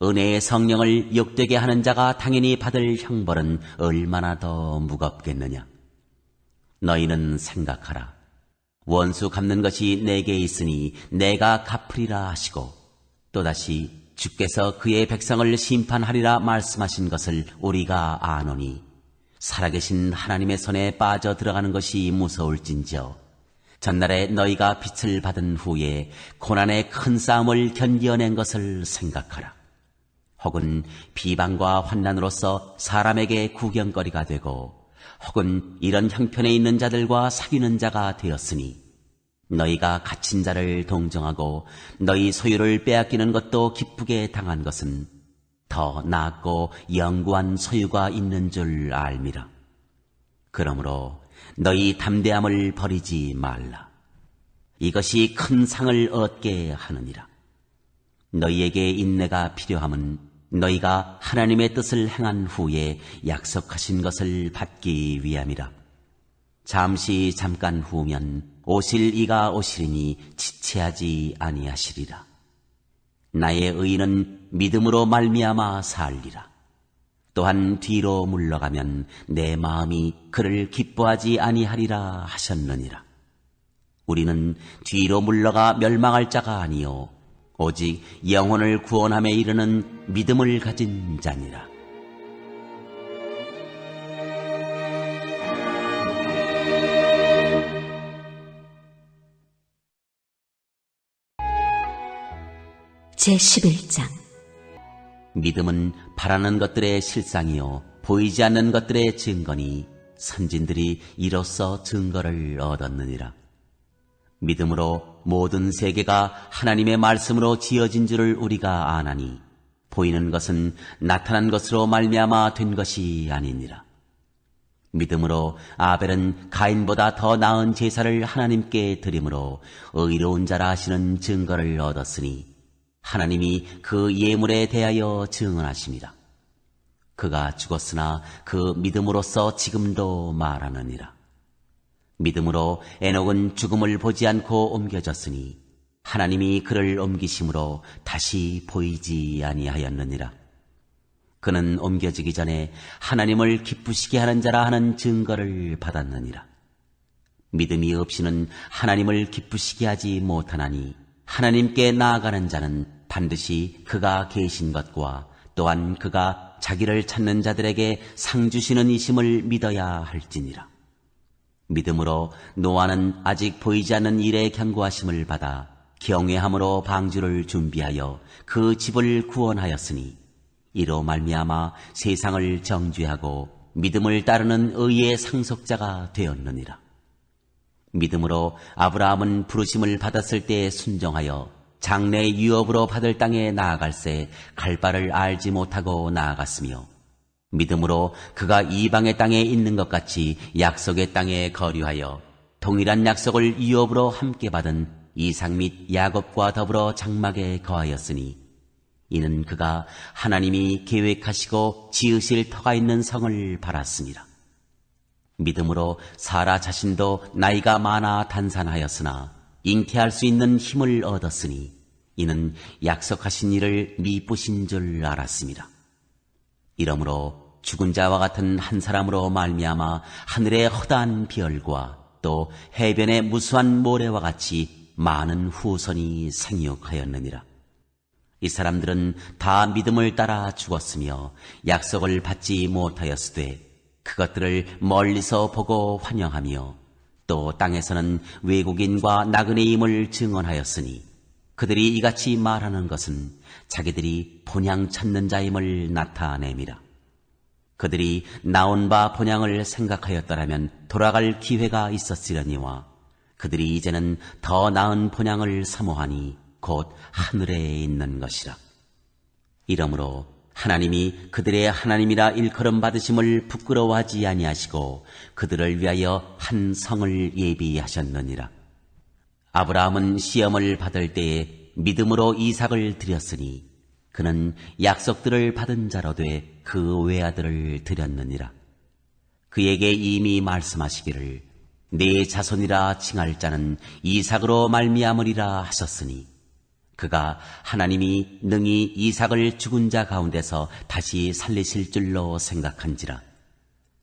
은혜의 성령을 욕되게 하는 자가 당연히 받을 형벌은 얼마나 더 무겁겠느냐. 너희는 생각하라. 원수 갚는 것이 내게 있으니 내가 갚으리라 하시고 또다시 주께서 그의 백성을 심판하리라 말씀하신 것을 우리가 아노니 살아계신 하나님의 손에 빠져 들어가는 것이 무서울진저 전날에 너희가 빛을 받은 후에 고난의 큰 싸움을 견뎌낸 것을 생각하라. 혹은 비방과 환난으로서 사람에게 구경거리가 되고 혹은 이런 형편에 있는 자들과 사귀는 자가 되었으니 너희가 갇힌 자를 동정하고 너희 소유를 빼앗기는 것도 기쁘게 당한 것은 더 낫고 영구한 소유가 있는 줄 알미라. 그러므로 너희 담대함을 버리지 말라. 이것이 큰 상을 얻게 하느니라. 너희에게 인내가 필요함은 너희가 하나님의 뜻을 행한 후에 약속하신 것을 받기 위함이라. 잠시 잠깐 후면 오실 이가 오시리니 지체하지 아니하시리라. 나의 의인은 믿음으로 말미암아 살리라. 또한 뒤로 물러가면 내 마음이 그를 기뻐하지 아니하리라 하셨느니라. 우리는 뒤로 물러가 멸망할 자가 아니요 오직 영혼을 구원함에 이르는 믿음을 가진 자니라. 제11장 믿음은 바라는 것들의 실상이요 보이지 않는 것들의 증거니 선진들이 이로써 증거를 얻었느니라. 믿음으로 모든 세계가 하나님의 말씀으로 지어진 줄을 우리가 아나니 보이는 것은 나타난 것으로 말미암아 된 것이 아니니라. 믿음으로 아벨은 가인보다 더 나은 제사를 하나님께 드림으로 의로운 자라 하시는 증거를 얻었으니 하나님이 그 예물에 대하여 증언하심이라. 그가 죽었으나 그 믿음으로써 지금도 말하느니라. 믿음으로 에녹은 죽음을 보지 않고 옮겨졌으니 하나님이 그를 옮기심으로 다시 보이지 아니하였느니라. 그는 옮겨지기 전에 하나님을 기쁘시게 하는 자라 하는 증거를 받았느니라. 믿음이 없이는 하나님을 기쁘시게 하지 못하나니 하나님께 나아가는 자는 반드시 그가 계신 것과 또한 그가 자기를 찾는 자들에게 상 주시는 이심을 믿어야 할지니라. 믿음으로 노아는 아직 보이지 않는 일에 경고하심을 받아 경외함으로 방주를 준비하여 그 집을 구원하였으니 이로 말미암아 세상을 정죄하고 믿음을 따르는 의의 상속자가 되었느니라. 믿음으로 아브라함은 부르심을 받았을 때 순종하여 장래 유업으로 받을 땅에 나아갈새 갈 바를 알지 못하고 나아갔으며 믿음으로 그가 이방의 땅에 있는 것 같이 약속의 땅에 거류하여 동일한 약속을 유업으로 함께 받은 이삭 및 야곱과 더불어 장막에 거하였으니 이는 그가 하나님이 계획하시고 지으실 터가 있는 성을 바랐습니다. 믿음으로 사라 자신도 나이가 많아 단산하였으나 잉태할 수 있는 힘을 얻었으니 이는 약속하신 일을 미쁘신 줄 알았습니다. 이러므로 죽은 자와 같은 한 사람으로 말미암아 하늘의 허다한 별과 또 해변의 무수한 모래와 같이 많은 후손이 생육하였느니라. 이 사람들은 다 믿음을 따라 죽었으며 약속을 받지 못하였으되 그것들을 멀리서 보고 환영하며 또 땅에서는 외국인과 나그네임을 증언하였으니 그들이 이같이 말하는 것은 자기들이 본향 찾는 자임을 나타내미라. 그들이 나온 바 본향을 생각하였더라면 돌아갈 기회가 있었으려니와 그들이 이제는 더 나은 본향을 사모하니 곧 하늘에 있는 것이라. 이러므로 하나님이 그들의 하나님이라 일컬음 받으심을 부끄러워하지 아니하시고 그들을 위하여 한 성을 예비하셨느니라. 아브라함은 시험을 받을 때에 믿음으로 이삭을 드렸으니 그는 약속들을 받은 자로 돼 그 외아들을 드렸느니라. 그에게 이미 말씀하시기를 내 자손이라 칭할 자는 이삭으로 말미암으리라 하셨으니 그가 하나님이 능히 이삭을 죽은 자 가운데서 다시 살리실 줄로 생각한지라.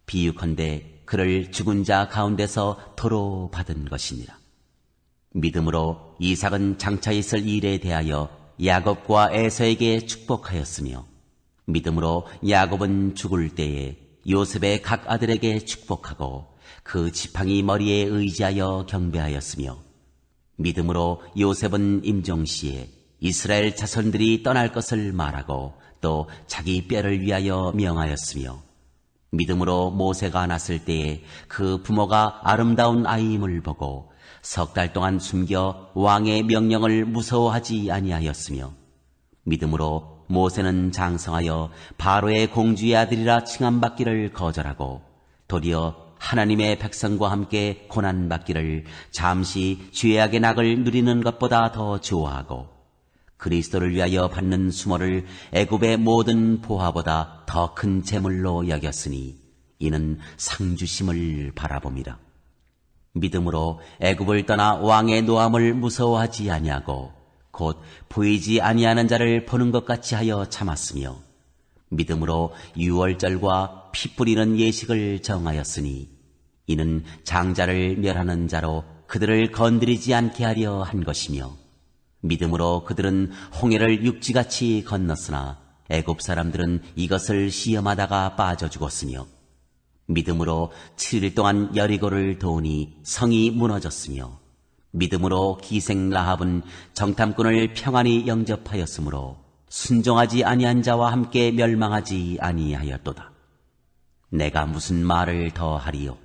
비유컨대 그를 죽은 자 가운데서 도로 받은 것이니라. 믿음으로 이삭은 장차 있을 일에 대하여 야곱과 에서에게 축복하였으며 믿음으로 야곱은 죽을 때에 요셉의 각 아들에게 축복하고 그 지팡이 머리에 의지하여 경배하였으며 믿음으로 요셉은 임종시에 이스라엘 자손들이 떠날 것을 말하고 또 자기 뼈를 위하여 명하였으며 믿음으로 모세가 났을 때에 그 부모가 아름다운 아이임을 보고 석 달 동안 숨겨 왕의 명령을 무서워하지 아니하였으며 믿음으로 모세는 장성하여 바로의 공주의 아들이라 칭함받기를 거절하고 도리어 하나님의 백성과 함께 고난받기를 잠시 죄악의 낙을 누리는 것보다 더 좋아하고 그리스도를 위하여 받는 수모를 애굽의 모든 보화보다 더 큰 재물로 여겼으니 이는 상주심을 바라봅니다. 믿음으로 애굽을 떠나 왕의 노함을 무서워하지 아니하고 곧 보이지 아니하는 자를 보는 것 같이 하여 참았으며 믿음으로 유월절과 피 뿌리는 예식을 정하였으니 이는 장자를 멸하는 자로 그들을 건드리지 않게 하려 한 것이며 믿음으로 그들은 홍해를 육지같이 건넜으나 애굽 사람들은 이것을 시험하다가 빠져 죽었으며 믿음으로 7일 동안 여리고를 도우니 성이 무너졌으며 믿음으로 기생 라합은 정탐꾼을 평안히 영접하였으므로 순종하지 아니한 자와 함께 멸망하지 아니하였도다. 내가 무슨 말을 더 하리요?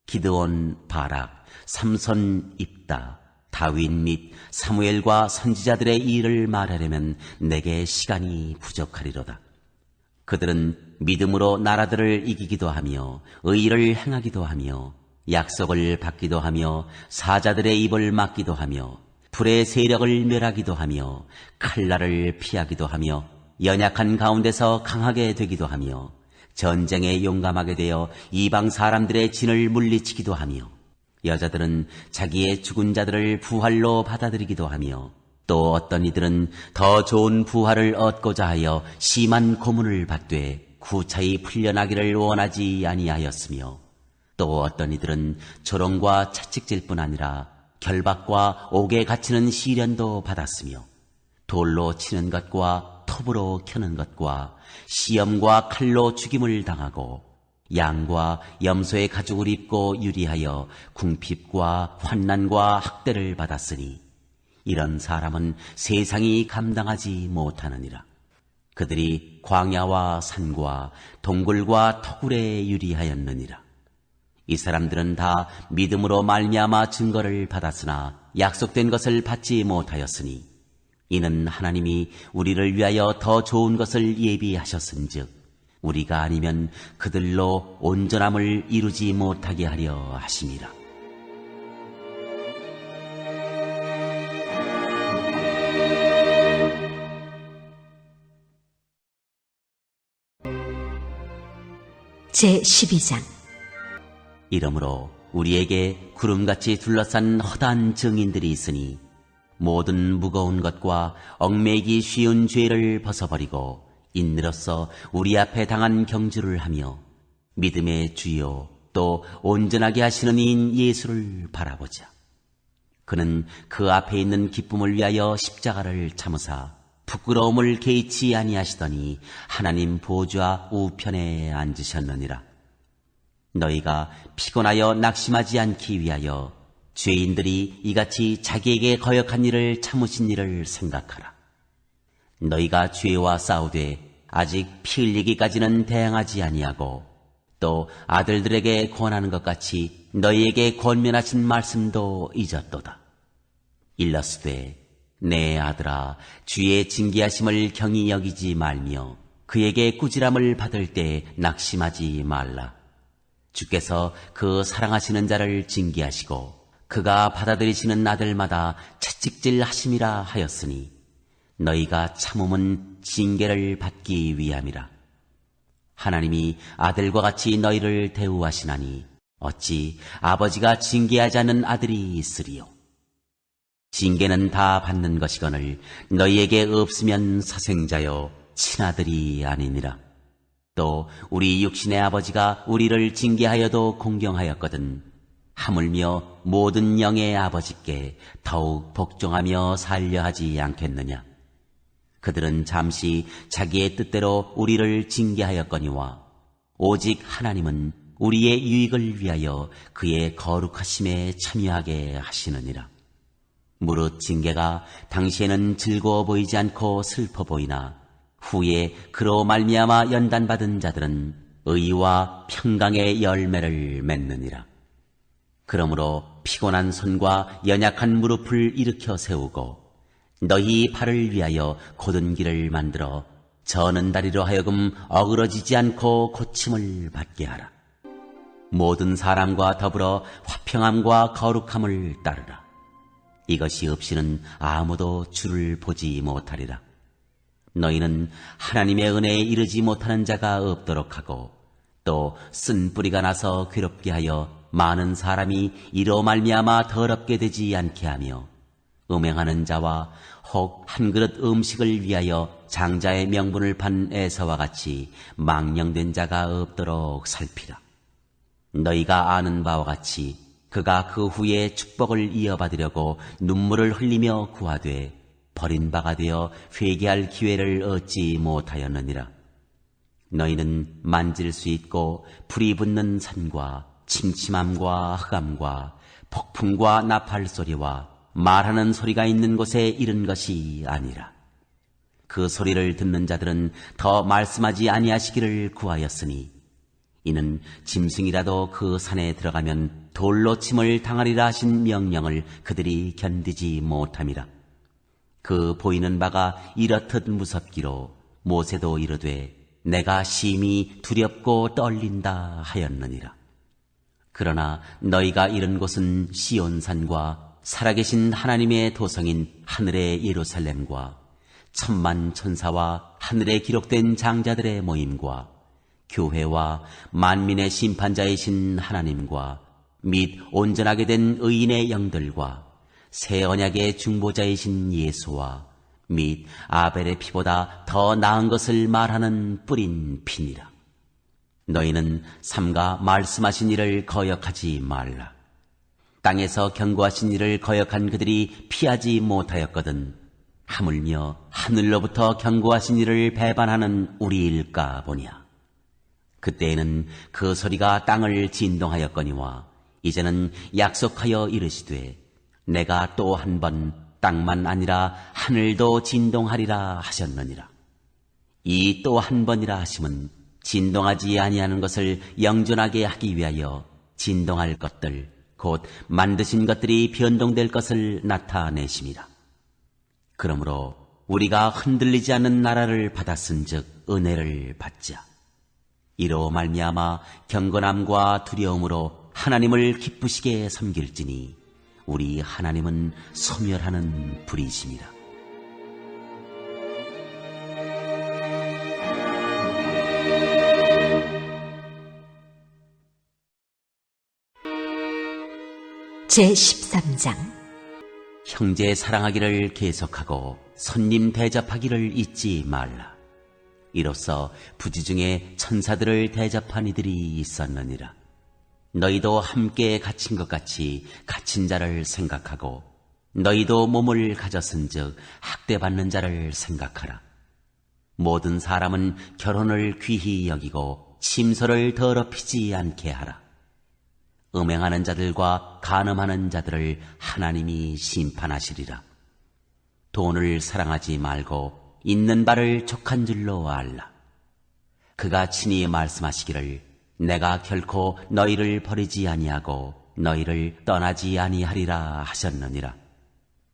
기드온, 바락, 삼손, 입다, 다윗 및 사무엘과 선지자들의 일을 말하려면 내게 시간이 부족하리로다. 그들은 믿음으로 나라들을 이기기도 하며 의를 행하기도 하며 약속을 받기도 하며 사자들의 입을 막기도 하며 불의 세력을 멸하기도 하며 칼날을 피하기도 하며 연약한 가운데서 강하게 되기도 하며 전쟁에 용감하게 되어 이방 사람들의 진을 물리치기도 하며 여자들은 자기의 죽은 자들을 부활로 받아들이기도 하며 또 어떤 이들은 더 좋은 부활을 얻고자 하여 심한 고문을 받되 구차히 풀려나기를 원하지 아니하였으며 또 어떤 이들은 조롱과 채찍질뿐 아니라 결박과 옥에 갇히는 시련도 받았으며 돌로 치는 것과 톱으로 켜는 것과 시험과 칼로 죽임을 당하고 양과 염소의 가죽을 입고 유리하여 궁핍과 환난과 학대를 받았으니 이런 사람은 세상이 감당하지 못하느니라. 그들이 광야와 산과 동굴과 터굴에 유리하였느니라. 이 사람들은 다 믿음으로 말미암아 증거를 받았으나 약속된 것을 받지 못하였으니 이는 하나님이 우리를 위하여 더 좋은 것을 예비하셨은즉 우리가 아니면 그들로 온전함을 이루지 못하게 하려 하심이라. 제12장 이러므로 우리에게 구름같이 둘러싼 허다한 증인들이 있으니 모든 무거운 것과 얽매이기 쉬운 죄를 벗어버리고 인으로서 우리 앞에 당한 경주를 하며 믿음의 주요 또 온전하게 하시는 이인 예수를 바라보자. 그는 그 앞에 있는 기쁨을 위하여 십자가를 참으사 부끄러움을 개의치 아니하시더니 하나님 보좌 우편에 앉으셨느니라. 너희가 피곤하여 낙심하지 않기 위하여 죄인들이 이같이 자기에게 거역한 일을 참으신 일을 생각하라. 너희가 죄와 싸우되 아직 피 흘리기까지는 대항하지 아니하고 또 아들들에게 권하는 것 같이 너희에게 권면하신 말씀도 잊었도다. 일러스되 내 아들아 주의 징계하심을 경히 여기지 말며 그에게 꾸지람을 받을 때 낙심하지 말라. 주께서 그 사랑하시는 자를 징계하시고 그가 받아들이시는 아들마다 채찍질 하심이라 하였으니 너희가 참음은 징계를 받기 위함이라. 하나님이 아들과 같이 너희를 대우하시나니 어찌 아버지가 징계하지 않는 아들이 있으리요. 징계는 다 받는 것이거늘 너희에게 없으면 사생자여 친아들이 아니니라. 또 우리 육신의 아버지가 우리를 징계하여도 공경하였거든 하물며 모든 영의 아버지께 더욱 복종하며 살려 하지 않겠느냐. 그들은 잠시 자기의 뜻대로 우리를 징계하였거니와 오직 하나님은 우리의 유익을 위하여 그의 거룩하심에 참여하게 하시느니라. 무릇 징계가 당시에는 즐거워 보이지 않고 슬퍼 보이나 후에 그로 말미암아 연단받은 자들은 의와 평강의 열매를 맺느니라. 그러므로 피곤한 손과 연약한 무릎을 일으켜 세우고 너희 발을 위하여 곧은 길을 만들어 저는 다리로 하여금 어그러지지 않고 고침을 받게 하라. 모든 사람과 더불어 화평함과 거룩함을 따르라. 이것이 없이는 아무도 주를 보지 못하리라. 너희는 하나님의 은혜에 이르지 못하는 자가 없도록 하고 또 쓴 뿌리가 나서 괴롭게 하여 많은 사람이 이로 말미암아 더럽게 되지 않게 하며 음행하는 자와 혹 한 그릇 음식을 위하여 장자의 명분을 판 에서와 같이 망령된 자가 없도록 살피라. 너희가 아는 바와 같이 그가 그 후에 축복을 이어받으려고 눈물을 흘리며 구하되 버림바가 되어 회개할 기회를 얻지 못하였느니라. 너희는 만질 수 있고 불이 붙는 산과 침침함과 흑암과 폭풍과 나팔 소리와 말하는 소리가 있는 곳에 이른 것이 아니라 그 소리를 듣는 자들은 더 말씀하지 아니하시기를 구하였으니 이는 짐승이라도 그 산에 들어가면 돌로 침을 당하리라 하신 명령을 그들이 견디지 못함이라. 그 보이는 바가 이렇듯 무섭기로 모세도 이르되 내가 심히 두렵고 떨린다 하였느니라. 그러나 너희가 이른 곳은 시온산과 살아계신 하나님의 도성인 하늘의 예루살렘과 천만 천사와 하늘에 기록된 장자들의 모임과 교회와 만민의 심판자이신 하나님과 및 온전하게 된 의인의 영들과 새 언약의 중보자이신 예수와 및 아벨의 피보다 더 나은 것을 말하는 뿌린 피니라. 너희는 삼가 말씀하신 일을 거역하지 말라. 땅에서 경고하신 일을 거역한 그들이 피하지 못하였거든 하물며 하늘로부터 경고하신 일을 배반하는 우리일까 보냐. 그때에는 그 소리가 땅을 진동하였거니와 이제는 약속하여 이르시되 내가 또 한 번 땅만 아니라 하늘도 진동하리라 하셨느니라. 이 또 한 번이라 하심은 진동하지 아니하는 것을 영존하게 하기 위하여 진동할 것들 곧 만드신 것들이 변동될 것을 나타내심이라. 그러므로 우리가 흔들리지 않는 나라를 받았은즉 은혜를 받자. 이로 말미암아 경건함과 두려움으로 하나님을 기쁘시게 섬길지니 우리 하나님은 소멸하는 불이심이라. 제13장 형제 사랑하기를 계속하고 손님 대접하기를 잊지 말라. 이로써 부지 중에 천사들을 대접한 이들이 있었느니라. 너희도 함께 갇힌 것 같이 갇힌 자를 생각하고 너희도 몸을 가졌은즉 학대받는 자를 생각하라. 모든 사람은 결혼을 귀히 여기고 침소를 더럽히지 않게 하라. 음행하는 자들과 간음하는 자들을 하나님이 심판하시리라. 돈을 사랑하지 말고 있는 바를 족한 줄로 알라. 그가 친히 말씀하시기를 내가 결코 너희를 버리지 아니하고 너희를 떠나지 아니하리라 하셨느니라.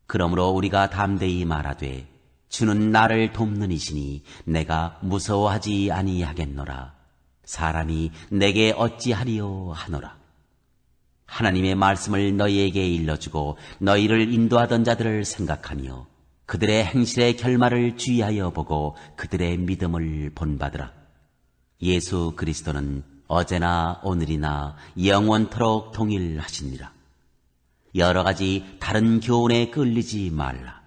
그러므로 우리가 담대히 말하되 주는 나를 돕는 이시니 내가 무서워하지 아니하겠노라. 사람이 내게 어찌하리요 하노라. 하나님의 말씀을 너희에게 일러주고 너희를 인도하던 자들을 생각하며 그들의 행실의 결말을 주의하여 보고 그들의 믿음을 본받으라. 예수 그리스도는 어제나 오늘이나 영원토록 동일하시니라. 여러 가지 다른 교훈에 끌리지 말라.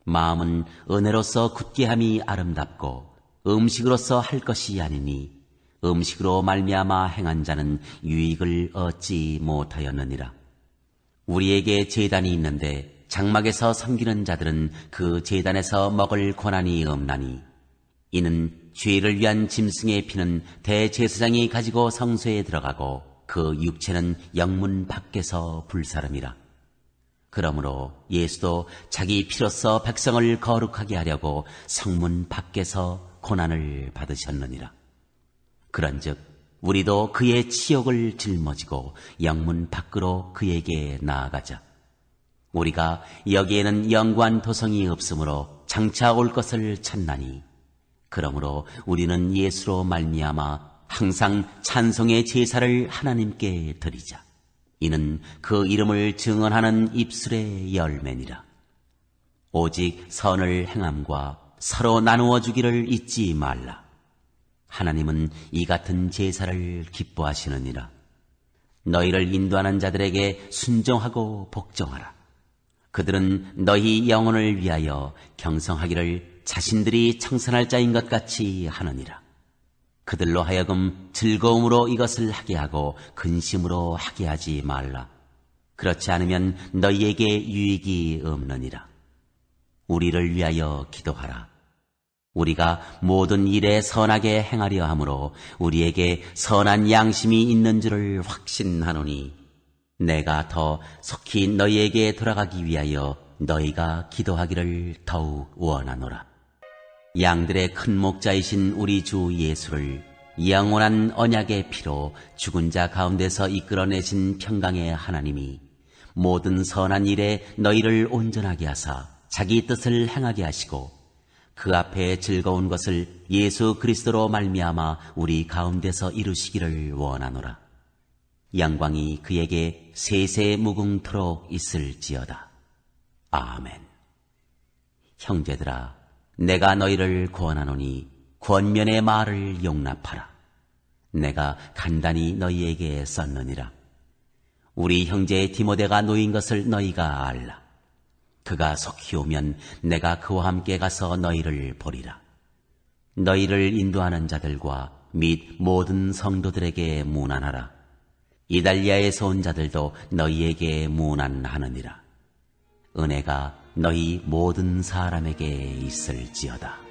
마음은 은혜로서 굳게 함이 아름답고 음식으로서 할 것이 아니니 음식으로 말미암아 행한 자는 유익을 얻지 못하였느니라. 우리에게 제단이 있는데 장막에서 섬기는 자들은 그 제단에서 먹을 권한이 없나니 이는 죄를 위한 짐승의 피는 대제사장이 가지고 성소에 들어가고 그 육체는 영문 밖에서 불사름이라. 그러므로 예수도 자기 피로써 백성을 거룩하게 하려고 성문 밖에서 고난을 받으셨느니라. 그런즉 우리도 그의 치욕을 짊어지고 영문 밖으로 그에게 나아가자. 우리가 여기에는 영구한 도성이 없으므로 장차 올 것을 찾나니 그러므로 우리는 예수로 말미암아 항상 찬송의 제사를 하나님께 드리자. 이는 그 이름을 증언하는 입술의 열매니라. 오직 선을 행함과 서로 나누어 주기를 잊지 말라. 하나님은 이 같은 제사를 기뻐하시느니라. 너희를 인도하는 자들에게 순종하고 복종하라. 그들은 너희 영혼을 위하여 경성하기를 자신들이 청산할 자인 것 같이 하느니라. 그들로 하여금 즐거움으로 이것을 하게 하고 근심으로 하게 하지 말라. 그렇지 않으면 너희에게 유익이 없느니라. 우리를 위하여 기도하라. 우리가 모든 일에 선하게 행하려 하므로 우리에게 선한 양심이 있는 줄을 확신하노니 내가 더 속히 너희에게 돌아가기 위하여 너희가 기도하기를 더욱 원하노라. 양들의 큰 목자이신 우리 주 예수를 영원한 언약의 피로 죽은 자 가운데서 이끌어내신 평강의 하나님이 모든 선한 일에 너희를 온전하게 하사 자기 뜻을 행하게 하시고 그 앞에 즐거운 것을 예수 그리스도로 말미암아 우리 가운데서 이루시기를 원하노라. 영광이 그에게 세세 무궁토록 있을지어다. 아멘. 형제들아, 내가 너희를 권하노니 권면의 말을 용납하라. 내가 간단히 너희에게 썼느니라. 우리 형제 디모데가 놓인 것을 너희가 알라. 그가 속히 오면 내가 그와 함께 가서 너희를 보리라. 너희를 인도하는 자들과 및 모든 성도들에게 문안하라. 이달리아에서 온 자들도 너희에게 문안하느니라. 은혜가 너희 모든 사람에게 있을지어다.